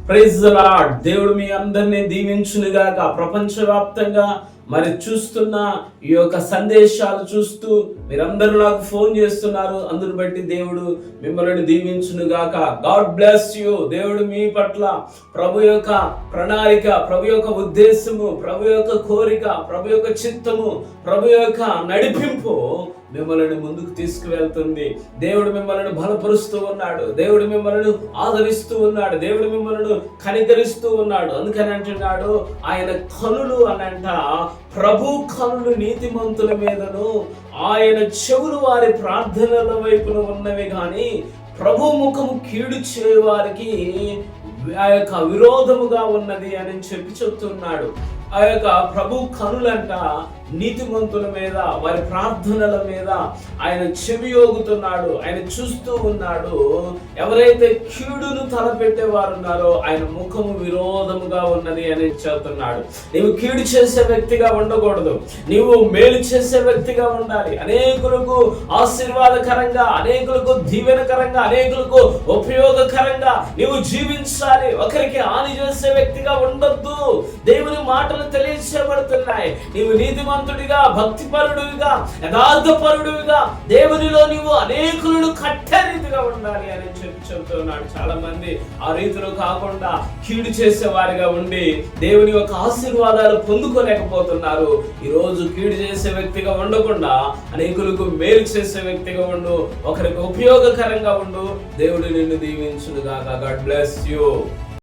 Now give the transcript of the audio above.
Praise the lord. దేవుడు మీ అందరినీ దీవించునుగాక. ప్రపంచవ్యాప్తంగా మరి చూస్తున్న ఈ యొక్క సందేశాలు చూస్తూ మీరందరూ నాకు ఫోన్ చేస్తున్నారు. అందును బట్టి దేవుడు మిమ్మల్ని దీవించునుగాక. God bless you. దేవుడు మీ పట్ల ప్రభు యొక్క ప్రణాళిక, ప్రభు యొక్క ఉద్దేశము, ప్రభు యొక్క కోరిక, ప్రభు యొక్క చిత్తము, ప్రభు యొక్క నడిపింపు మిమ్మల్ని ముందుకు తీసుకువెళ్తుంది. దేవుడు మిమ్మల్ని బలపరుస్తూ ఉన్నాడు. దేవుడు మిమ్మల్ని ఆదరిస్తూ ఉన్నాడు. దేవుడు మిమ్మల్ని కనికరిస్తూ ఉన్నాడు. అందుకని అంటున్నాడు, ఆయన కనులు అనంట ప్రభు కనులు నీతిమంతుల మీదను, ఆయన చెవులు వారి ప్రార్థనల వైపున ఉన్నవి కానీ ప్రభు ముఖము కీడు చేయవారికి ఆ యొక్క విరోధముగా ఉన్నది అని చెప్తున్నాడు. ఆ యొక్క ప్రభు కనులంట నీతిమంతుల మీద, వారి ప్రార్థనల మీద ఆయన చెవియోగుతున్నాడు. ఆయన చూస్తూ ఉన్నాడు. ఎవరైతే కీడును తలపెట్టేవారు ఉన్నారో ఆయన ముఖము విరోధముగా ఉన్నది అని చెప్తున్నాడు. నీవు కీడు చేసే వ్యక్తిగా ఉండకూడదు, నీవు మేలు చేసే వ్యక్తిగా ఉండాలి. అనేకులకు ఆశీర్వాదకరంగా, అనేకులకు దీవెనకరంగా, అనేకులకు ఉపయోగకరంగా నీవు జీవించాలి. ఒకరికి హాని చేసే వ్యక్తిగా ఉండొద్దు. దేవుని మాటలు తెలియచేయబడుతున్నాయి. నీవు నీతిమంతుడిగా, భక్తిపరుడిగా, యథార్థపరుడిగా దేవునిలో నీవు అనేకులను కట్టే రీతిగా ఉండాలి అని చెప్తున్నాడు. చాలా మంది ఆ రీతిలో కాకుండా కీడు చేసే వారిగా ఉండి దేవుని యొక్క ఆశీర్వాదాలు పొందుకోలేకపోతున్నారు. ఈ రోజు కీడు చేసే వ్యక్తిగా ఉండకుండా అనేకులకు మేలు చేసే వ్యక్తిగా ఉండు, ఒకరికి ఉపయోగకరంగా ఉండు. దేవుడు నిన్ను దీవించునుగాక. God bless you.